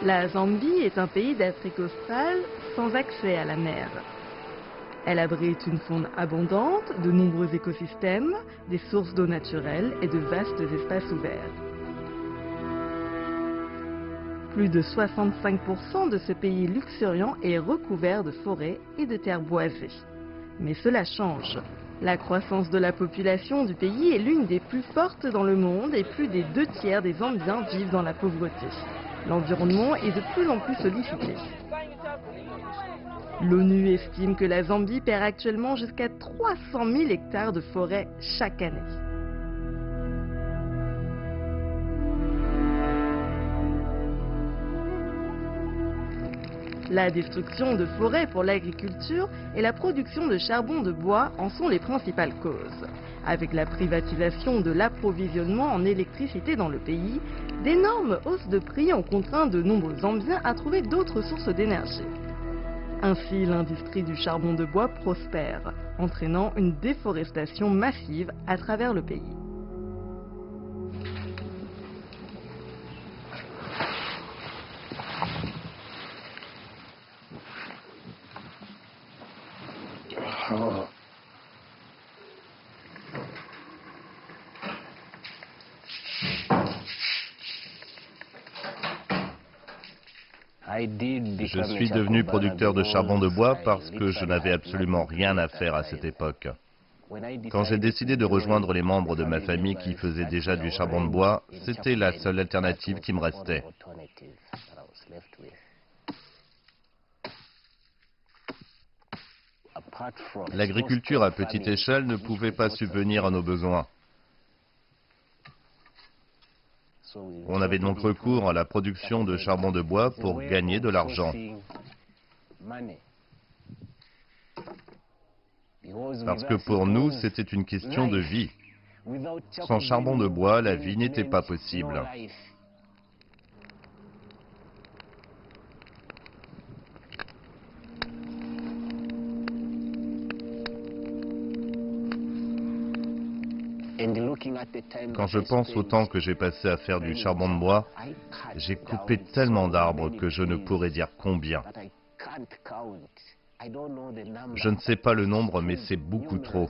La Zambie est un pays d'Afrique australe sans accès à la mer. Elle abrite une faune abondante, de nombreux écosystèmes, des sources d'eau naturelles et de vastes espaces ouverts. Plus de 65% de ce pays luxuriant est recouvert de forêts et de terres boisées. Mais cela change. La croissance de la population du pays est l'une des plus fortes dans le monde et plus des 2/3 des Zambiens vivent dans la pauvreté. L'environnement est de plus en plus sollicité. L'ONU estime que la Zambie perd actuellement jusqu'à 300 000 hectares de forêt chaque année. La destruction de forêts pour l'agriculture et la production de charbon de bois en sont les principales causes. Avec la privatisation de l'approvisionnement en électricité dans le pays, d'énormes hausses de prix ont contraint de nombreux Zambiens à trouver d'autres sources d'énergie. Ainsi, l'industrie du charbon de bois prospère, entraînant une déforestation massive à travers le pays. Je suis devenu producteur de charbon de bois parce que je n'avais absolument rien à faire à cette époque. Quand j'ai décidé de rejoindre les membres de ma famille qui faisaient déjà du charbon de bois, c'était la seule alternative qui me restait. L'agriculture à petite échelle ne pouvait pas subvenir à nos besoins. On avait donc recours à la production de charbon de bois pour gagner de l'argent. Parce que pour nous, c'était une question de vie. Sans charbon de bois, la vie n'était pas possible. Quand je pense au temps que j'ai passé à faire du charbon de bois, j'ai coupé tellement d'arbres que je ne pourrais dire combien. Je ne sais pas le nombre, mais c'est beaucoup trop.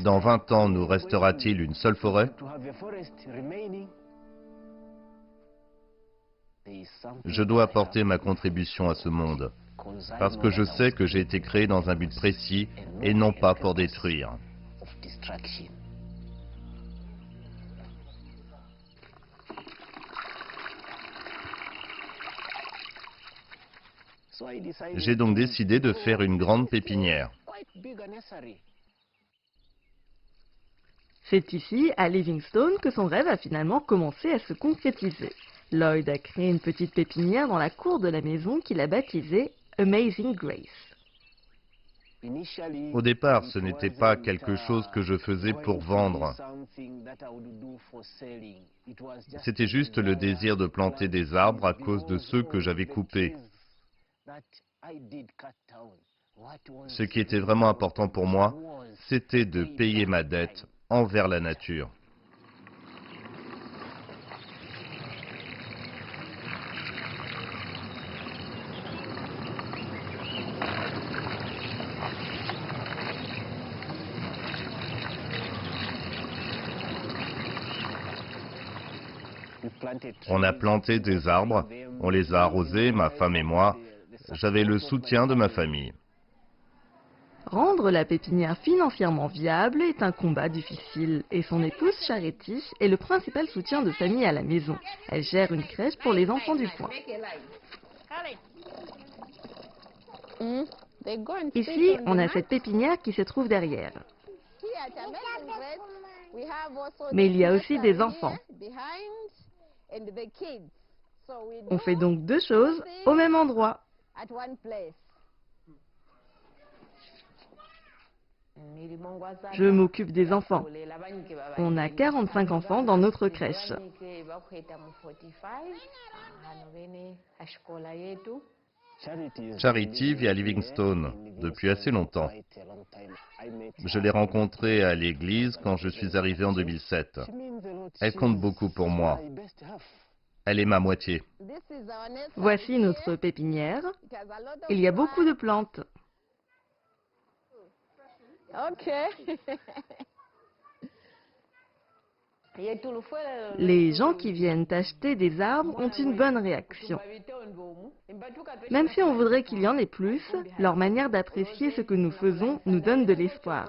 Dans 20 ans, nous restera-t-il une seule forêt ? Je dois apporter ma contribution à ce monde, parce que je sais que j'ai été créé dans un but précis et non pas pour détruire. J'ai donc décidé de faire une grande pépinière. C'est ici, à Livingstone, que son rêve a finalement commencé à se concrétiser. Lloyd a créé une petite pépinière dans la cour de la maison qu'il a baptisée Amazing Grace. Au départ, ce n'était pas quelque chose que je faisais pour vendre. C'était juste le désir de planter des arbres à cause de ceux que j'avais coupés. Ce qui était vraiment important pour moi, c'était de payer ma dette envers la nature. On a planté des arbres, on les a arrosés, ma femme et moi. J'avais le soutien de ma famille. Rendre la pépinière financièrement viable est un combat difficile et son épouse Charity est le principal soutien de famille à la maison. Elle gère une crèche pour les enfants du coin. Ici, on a cette pépinière qui se trouve derrière. Mais il y a aussi des enfants. On fait donc deux choses au même endroit. Je m'occupe des enfants. On a 45 enfants dans notre crèche. Charity vit à Livingstone depuis assez longtemps. Je l'ai rencontrée à l'église quand je suis arrivé en 2007. Elle compte beaucoup pour moi. Elle est ma moitié. Voici notre pépinière. Il y a beaucoup de plantes. Les gens qui viennent acheter des arbres ont une bonne réaction. Même si on voudrait qu'il y en ait plus, leur manière d'apprécier ce que nous faisons nous donne de l'espoir.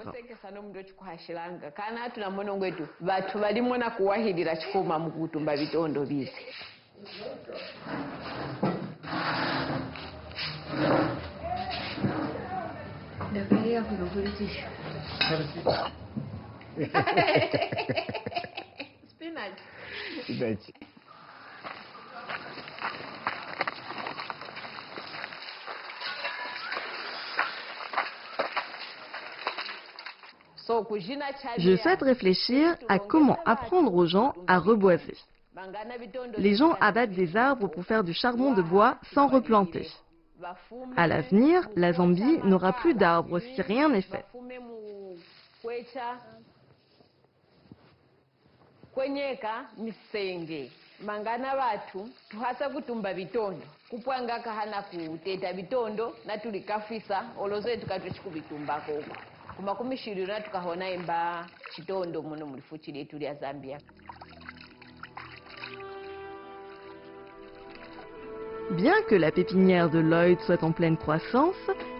Je souhaite réfléchir à comment apprendre aux gens à reboiser. Les gens abattent des arbres pour faire du charbon de bois sans replanter. À l'avenir, la Zambie n'aura plus d'arbres si rien n'est fait. Mangana watu tuhasa kutumba bitondo kupwanga kahana kuteta bitondo na tulikafisa oloze tukatuchikubitumbako kumakumishirira tukahona imba chitondo muno mulifuchi lyetu lya Zambia. Bien que la pépinière de Lloyd soit en pleine croissance,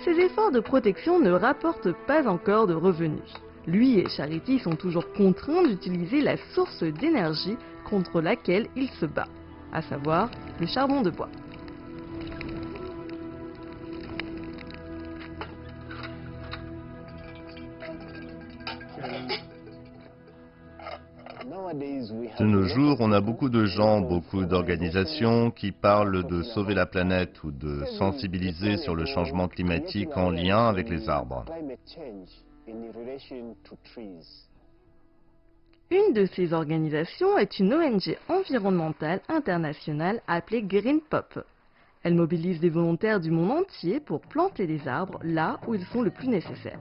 ses efforts de protection ne rapportent pas encore de revenus. Lui et Charity sont toujours contraints d'utiliser la source d'énergie contre laquelle il se bat, à savoir le charbon de bois. De nos jours, on a beaucoup de gens, beaucoup d'organisations qui parlent de sauver la planète ou de sensibiliser sur le changement climatique en lien avec les arbres. Une de ces organisations est une ONG environnementale internationale appelée Green Pop. Elle mobilise des volontaires du monde entier pour planter des arbres là où ils sont le plus nécessaires.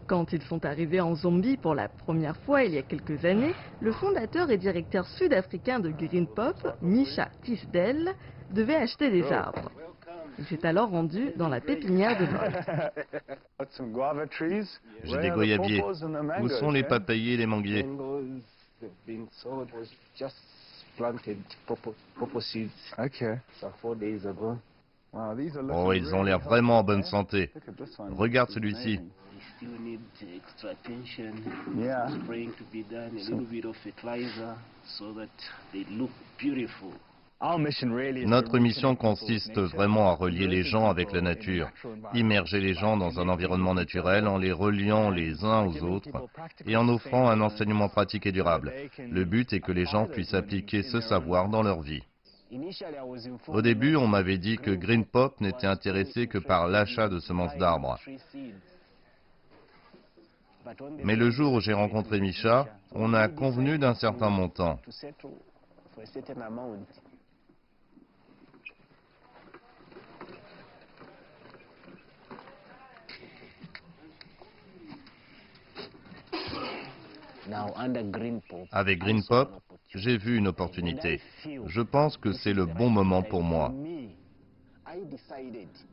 Quand ils sont arrivés en Zambie pour la première fois il y a quelques années, le fondateur et directeur sud-africain de Green Pop, Misha Tisdale, devait acheter des arbres. Il s'est alors rendu dans la pépinière de Lloyd. J'ai des goyaviers. Où sont les papayers et les manguiers? Oh, ils ont l'air vraiment en bonne santé. Regarde celui-ci. Notre mission consiste vraiment à relier les gens avec la nature, immerger les gens dans un environnement naturel en les reliant les uns aux autres et en offrant un enseignement pratique et durable. Le but est que les gens puissent appliquer ce savoir dans leur vie. Au début, on m'avait dit que Green Pop n'était intéressé que par l'achat de semences d'arbres. Mais le jour où j'ai rencontré Misha, on a convenu d'un certain montant. Avec Green Pop, j'ai vu une opportunité. Je pense que c'est le bon moment pour moi.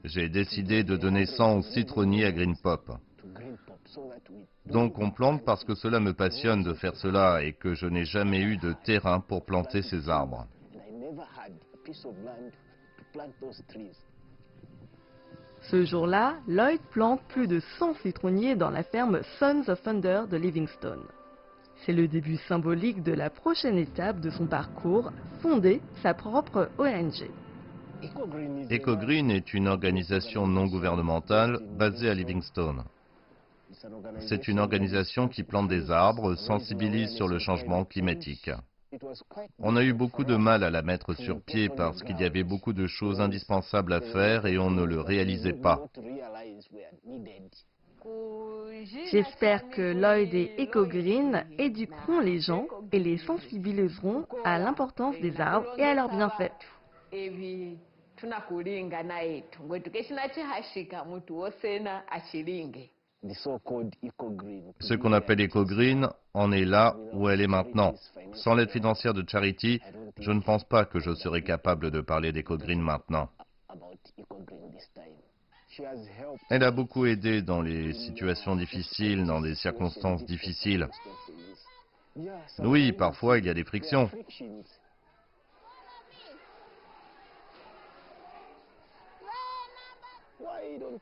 J'ai décidé de donner 100 aux citronniers à Green Pop. Donc on plante parce que cela me passionne de faire cela et que je n'ai jamais eu de terrain pour planter ces arbres. Ce jour-là, Lloyd plante plus de 100 citronniers dans la ferme Sons of Thunder de Livingstone. C'est le début symbolique de la prochaine étape de son parcours, fonder sa propre ONG. EcoGreen est une organisation non gouvernementale basée à Livingstone. C'est une organisation qui plante des arbres, sensibilise sur le changement climatique. On a eu beaucoup de mal à la mettre sur pied parce qu'il y avait beaucoup de choses indispensables à faire et on ne le réalisait pas. J'espère que Lloyd et EcoGreen éduqueront les gens et les sensibiliseront à l'importance des arbres et à leurs bienfaits. Ce qu'on appelle EcoGreen en est là où elle est maintenant. Sans l'aide financière de Charity, je ne pense pas que je serais capable de parler d'EcoGreen maintenant. Elle a beaucoup aidé dans les situations difficiles, dans des circonstances difficiles. Oui, parfois il y a des frictions.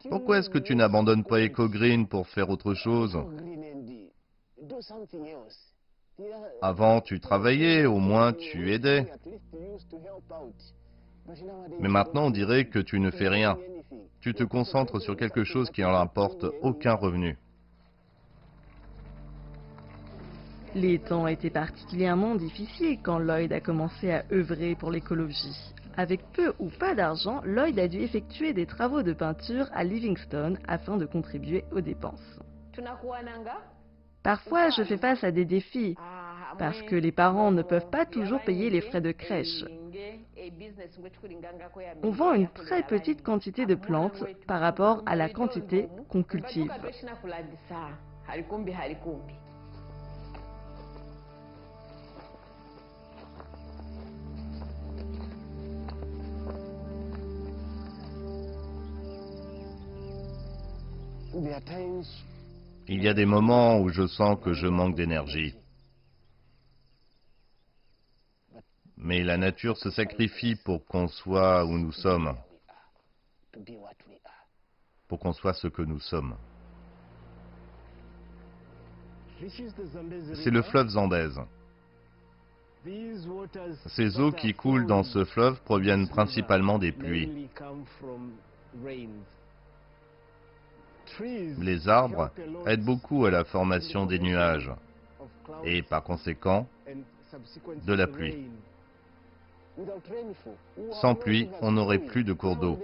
Pourquoi est-ce que tu n'abandonnes pas EcoGreen pour faire autre chose? Avant, tu travaillais, au moins tu aidais. Mais maintenant, on dirait que tu ne fais rien. Tu te concentres sur quelque chose qui n'en rapporte aucun revenu. Les temps étaient particulièrement difficiles quand Lloyd a commencé à œuvrer pour l'écologie. Avec peu ou pas d'argent, Lloyd a dû effectuer des travaux de peinture à Livingstone afin de contribuer aux dépenses. Parfois, je fais face à des défis, parce que les parents ne peuvent pas toujours payer les frais de crèche. On vend une très petite quantité de plantes par rapport à la quantité qu'on cultive. Il y a des moments où je sens que je manque d'énergie. Mais la nature se sacrifie pour qu'on soit où nous sommes, pour qu'on soit ce que nous sommes. C'est le fleuve Zambèze. Ces eaux qui coulent dans ce fleuve proviennent principalement des pluies. Les arbres aident beaucoup à la formation des nuages et par conséquent de la pluie. Sans pluie, on n'aurait plus de cours d'eau.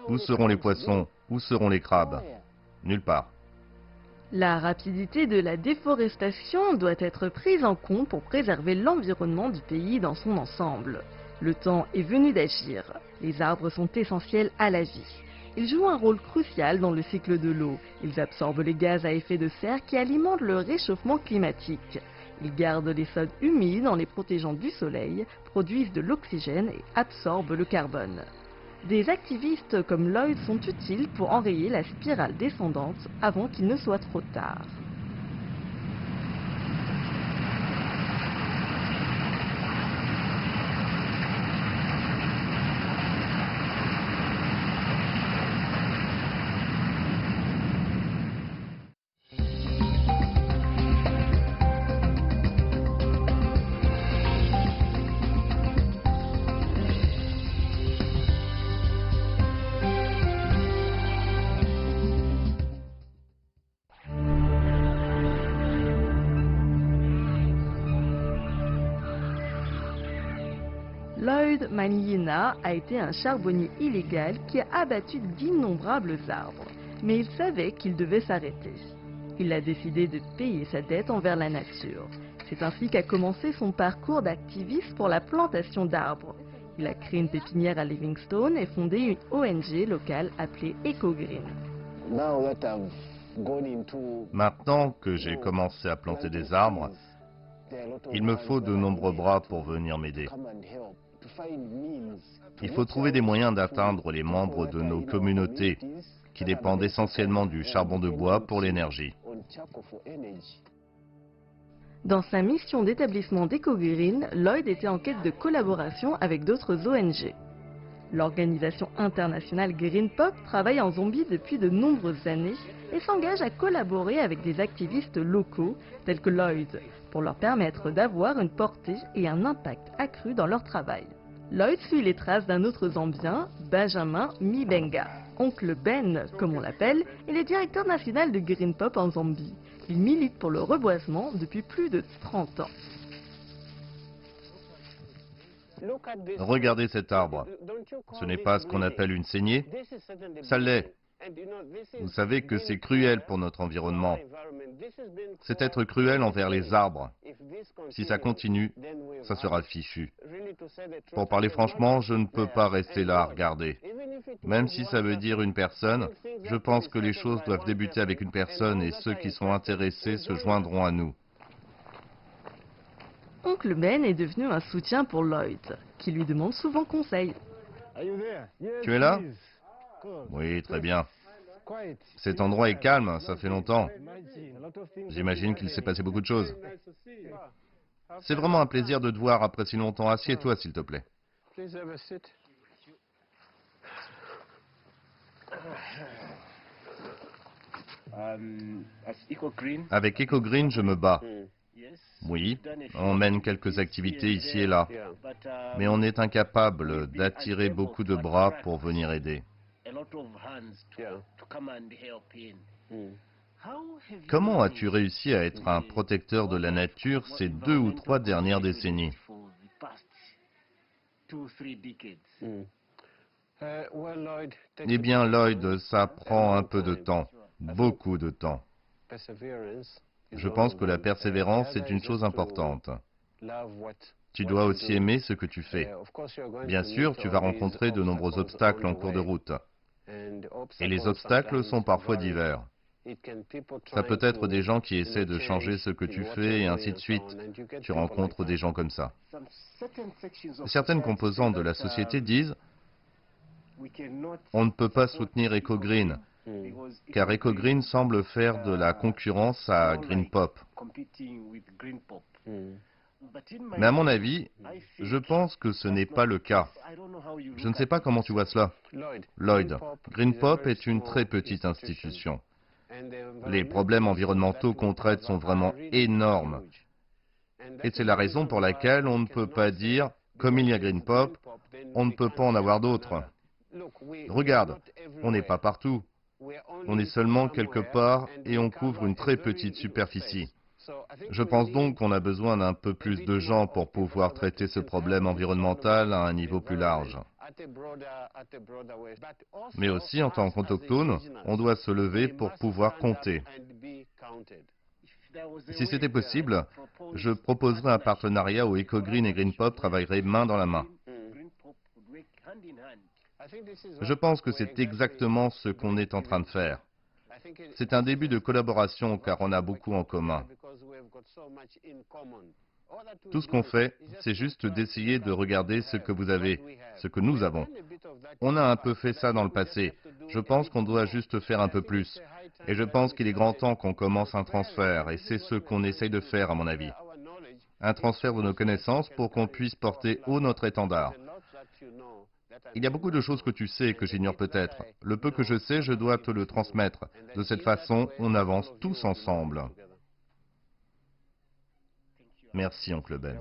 Où seront les poissons? Où seront les crabes? Nulle part. La rapidité de la déforestation doit être prise en compte pour préserver l'environnement du pays dans son ensemble. Le temps est venu d'agir. Les arbres sont essentiels à la vie. Ils jouent un rôle crucial dans le cycle de l'eau. Ils absorbent les gaz à effet de serre qui alimentent le réchauffement climatique. Ils gardent les sols humides en les protégeant du soleil, produisent de l'oxygène et absorbent le carbone. Des activistes comme Lloyd sont utiles pour enrayer la spirale descendante avant qu'il ne soit trop tard. Lloyd Maniyina a été un charbonnier illégal qui a abattu d'innombrables arbres, mais il savait qu'il devait s'arrêter. Il a décidé de payer sa dette envers la nature. C'est ainsi qu'a commencé son parcours d'activiste pour la plantation d'arbres. Il a créé une pépinière à Livingstone et fondé une ONG locale appelée EcoGreen. Maintenant que j'ai commencé à planter des arbres, il me faut de nombreux bras pour venir m'aider. Il faut trouver des moyens d'atteindre les membres de nos communautés qui dépendent essentiellement du charbon de bois pour l'énergie. Dans sa mission d'établissement d'EcoGreen, Lloyd était en quête de collaboration avec d'autres ONG. L'organisation internationale GreenPop travaille en Zambie depuis de nombreuses années et s'engage à collaborer avec des activistes locaux tels que Lloyd pour leur permettre d'avoir une portée et un impact accru dans leur travail. Lloyd suit les traces d'un autre Zambien, Benjamin Mibenga. Oncle Ben, comme on l'appelle, il est directeur national de GreenPop en Zambie. Il milite pour le reboisement depuis plus de 30 ans. Regardez cet arbre. Ce n'est pas ce qu'on appelle une saignée? Ça l'est. Vous savez que c'est cruel pour notre environnement. C'est être cruel envers les arbres. Si ça continue, ça sera fichu. Pour parler franchement, je ne peux pas rester là à regarder. Même si ça veut dire une personne, je pense que les choses doivent débuter avec une personne et ceux qui sont intéressés se joindront à nous. Oncle Ben est devenu un soutien pour Lloyd, qui lui demande souvent conseil. Tu es là? Oui, très bien. Cet endroit est calme, ça fait longtemps. J'imagine qu'il s'est passé beaucoup de choses. C'est vraiment un plaisir de te voir après si longtemps. Assieds-toi, s'il te plaît. Avec EcoGreen, je me bats. Oui, on mène quelques activités ici et là, mais on est incapable d'attirer beaucoup de bras pour venir aider. Comment as-tu réussi à être un protecteur de la nature ces 2 ou 3 dernières décennies? Eh bien, Lloyd, ça prend un peu de temps, beaucoup de temps. Je pense que la persévérance est une chose importante. Tu dois aussi aimer ce que tu fais. Bien sûr, tu vas rencontrer de nombreux obstacles en cours de route. Et les obstacles sont parfois divers. Ça peut être des gens qui essaient de changer ce que tu fais et ainsi de suite. Tu rencontres des gens comme ça. Certaines composantes de la société disent « On ne peut pas soutenir EcoGreen, car EcoGreen semble faire de la concurrence à GreenPop. » Mais à mon avis, je pense que ce n'est pas le cas. Je ne sais pas comment tu vois cela. Lloyd, GreenPop est une très petite institution. Les problèmes environnementaux qu'on traite sont vraiment énormes. Et c'est la raison pour laquelle on ne peut pas dire, comme il y a GreenPop, on ne peut pas en avoir d'autres. Regarde, on n'est pas partout. On est seulement quelque part et on couvre une très petite superficie. Je pense donc qu'on a besoin d'un peu plus de gens pour pouvoir traiter ce problème environnemental à un niveau plus large. Mais aussi, en tant qu'autochtone, on doit se lever pour pouvoir compter. Si c'était possible, je proposerais un partenariat où EcoGreen et GreenPop travailleraient main dans la main. Je pense que c'est exactement ce qu'on est en train de faire. C'est un début de collaboration car on a beaucoup en commun. Tout ce qu'on fait, c'est juste d'essayer de regarder ce que vous avez, ce que nous avons. On a un peu fait ça dans le passé. Je pense qu'on doit juste faire un peu plus. Et je pense qu'il est grand temps qu'on commence un transfert, et c'est ce qu'on essaye de faire à mon avis. Un transfert de nos connaissances pour qu'on puisse porter haut notre étendard. Il y a beaucoup de choses que tu sais et que j'ignore peut-être. Le peu que je sais, je dois te le transmettre. De cette façon, on avance tous ensemble. Merci, Oncle Ben.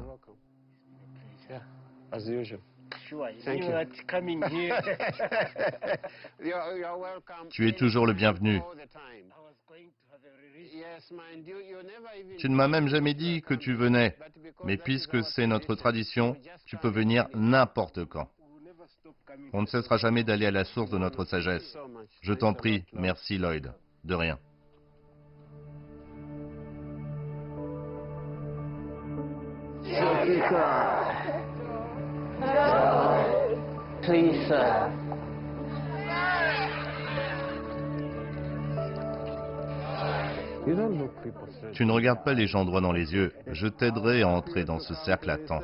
Tu es toujours le bienvenu. Tu ne m'as même jamais dit que tu venais. Mais puisque c'est notre tradition, tu peux venir n'importe quand. On ne cessera jamais d'aller à la source de notre sagesse. Je t'en prie, merci Lloyd. De rien. Tu ne regardes pas les gens droit dans les yeux. Je t'aiderai à entrer dans ce cercle à temps.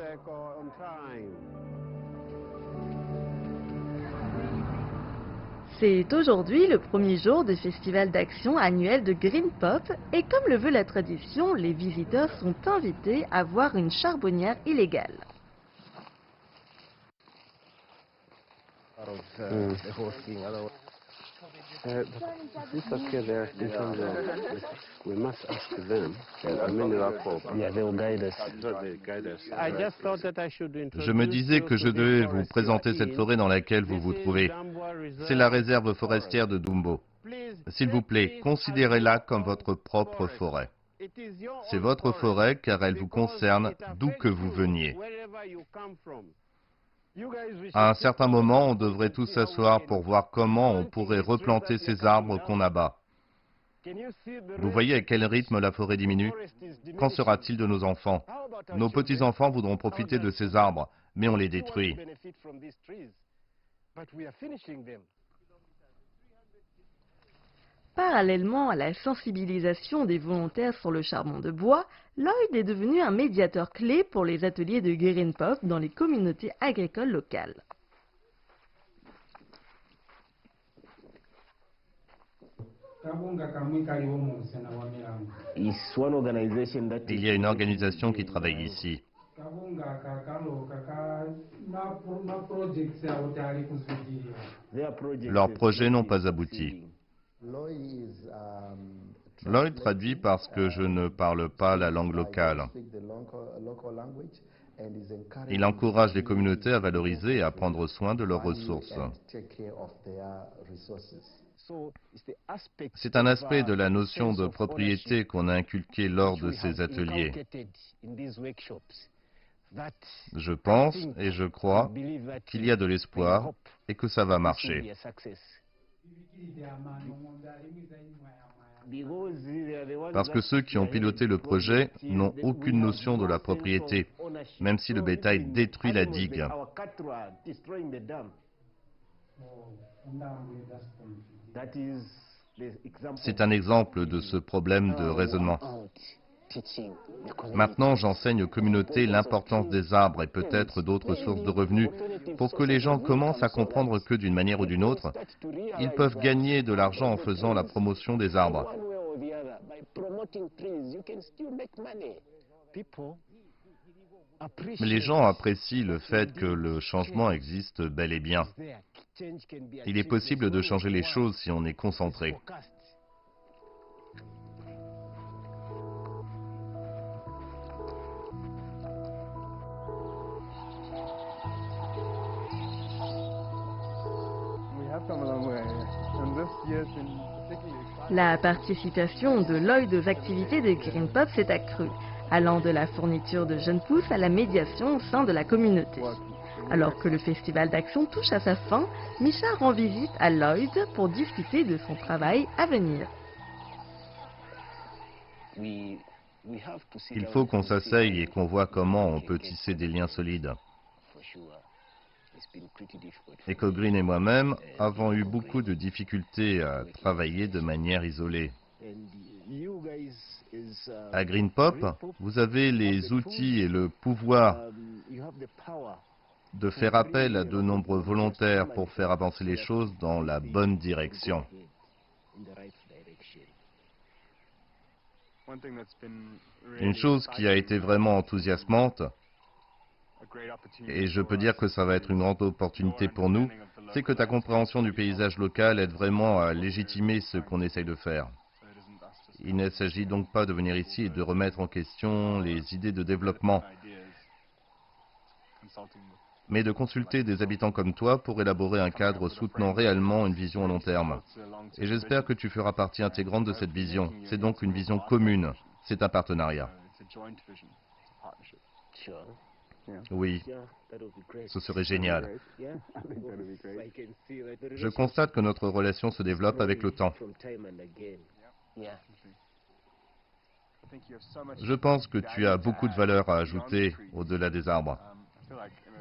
C'est aujourd'hui le premier jour du festival d'action annuel de GreenPop et comme le veut la tradition, les visiteurs sont invités à voir une charbonnière illégale. Je me disais que je devais vous présenter cette forêt dans laquelle vous vous trouvez. C'est la réserve forestière de Dumbo. S'il vous plaît, considérez-la comme votre propre forêt. C'est votre forêt car elle vous concerne d'où que vous veniez. À un certain moment, on devrait tous s'asseoir pour voir comment on pourrait replanter ces arbres qu'on abat. Vous voyez à quel rythme la forêt diminue? Qu'en sera-t-il de nos enfants? Nos petits-enfants voudront profiter de ces arbres, mais on les détruit. Parallèlement à la sensibilisation des volontaires sur le charbon de bois, Lloyd est devenu un médiateur clé pour les ateliers de Green Pop dans les communautés agricoles locales. Il y a une organisation qui travaille ici. Leurs projets n'ont pas abouti. Lloyd traduit parce que je ne parle pas la langue locale. Il encourage les communautés à valoriser et à prendre soin de leurs ressources. C'est un aspect de la notion de propriété qu'on a inculqué lors de ces ateliers. Je pense et je crois qu'il y a de l'espoir et que ça va marcher. Parce que ceux qui ont piloté le projet n'ont aucune notion de la propriété, même si le bétail détruit la digue. C'est un exemple de ce problème de raisonnement. Maintenant, j'enseigne aux communautés l'importance des arbres et peut-être d'autres sources de revenus pour que les gens commencent à comprendre que d'une manière ou d'une autre, ils peuvent gagner de l'argent en faisant la promotion des arbres. Mais les gens apprécient le fait que le changement existe bel et bien. Il est possible de changer les choses si on est concentré. La participation de Lloyd aux activités de Green Pop s'est accrue, allant de la fourniture de jeunes pousses à la médiation au sein de la communauté. Alors que le festival d'action touche à sa fin, Misha rend visite à Lloyd pour discuter de son travail à venir. Il faut qu'on s'asseye et qu'on voit comment on peut tisser des liens solides. EcoGreen et moi-même avons eu beaucoup de difficultés à travailler de manière isolée. À Green Pop, vous avez les outils et le pouvoir de faire appel à de nombreux volontaires pour faire avancer les choses dans la bonne direction. Une chose qui a été vraiment enthousiasmante, et je peux dire que ça va être une grande opportunité pour nous, c'est que ta compréhension du paysage local aide vraiment à légitimer ce qu'on essaye de faire. Il ne s'agit donc pas de venir ici et de remettre en question les idées de développement, mais de consulter des habitants comme toi pour élaborer un cadre soutenant réellement une vision à long terme. Et j'espère que tu feras partie intégrante de cette vision. C'est donc une vision commune. C'est un partenariat. Oui, ce serait génial. Je constate que notre relation se développe avec le temps. Je pense que tu as beaucoup de valeur à ajouter au-delà des arbres.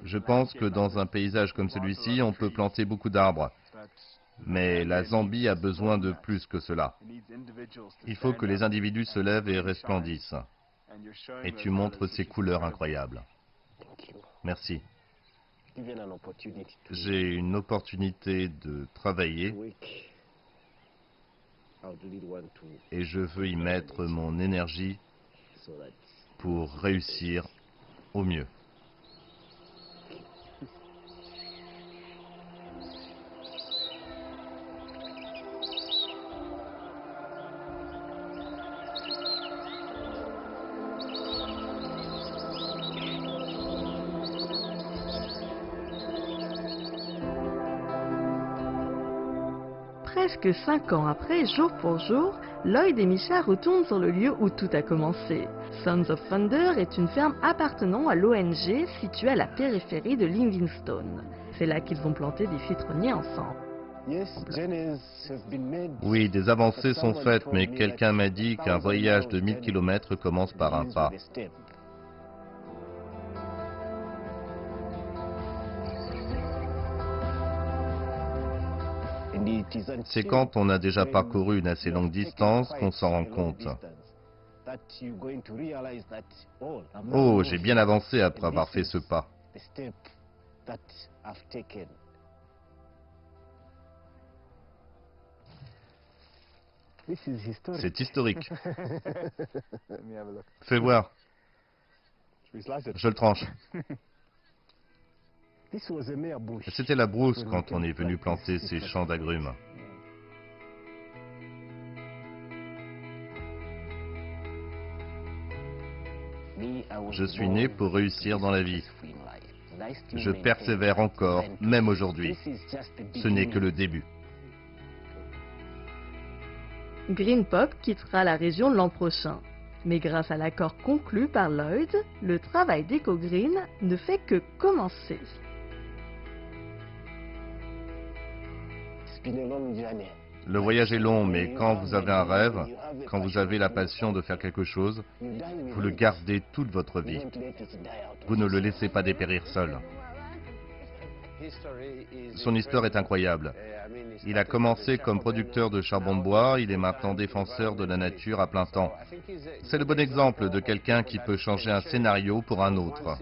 Je pense que dans un paysage comme celui-ci, on peut planter beaucoup d'arbres. Mais la Zambie a besoin de plus que cela. Il faut que les individus se lèvent et resplendissent. Et tu montres ces couleurs incroyables. Merci. J'ai une opportunité de travailler et je veux y mettre mon énergie pour réussir au mieux. Près Presque 5 ans après, jour pour jour, Lloyd et Misha retournent sur le lieu où tout a commencé. Sons of Thunder est une ferme appartenant à l'ONG située à la périphérie de Livingstone. C'est là qu'ils ont planté des citronniers ensemble. Oui, des avancées sont faites, mais quelqu'un m'a dit qu'un voyage de 1000 km commence par un pas. C'est quand on a déjà parcouru une assez longue distance qu'on s'en rend compte. Oh, j'ai bien avancé après avoir fait ce pas. C'est historique. Fais voir. Je le tranche. C'était la brousse quand on est venu planter ces champs d'agrumes. Je suis né pour réussir dans la vie. Je persévère encore, même aujourd'hui. Ce n'est que le début. Green Pop quittera la région l'an prochain. Mais grâce à l'accord conclu par Lloyd, le travail d'EcoGreen ne fait que commencer. Le voyage est long, mais quand vous avez un rêve, quand vous avez la passion de faire quelque chose, vous le gardez toute votre vie. Vous ne le laissez pas dépérir seul. Son histoire est incroyable. Il a commencé comme producteur de charbon de bois, il est maintenant défenseur de la nature à plein temps. C'est le bon exemple de quelqu'un qui peut changer un scénario pour un autre.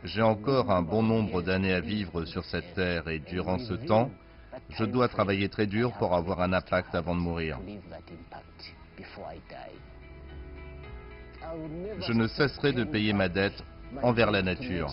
J'ai encore un bon nombre d'années à vivre sur cette terre et durant ce temps, je dois travailler très dur pour avoir un impact avant de mourir. Je ne cesserai de payer ma dette envers la nature.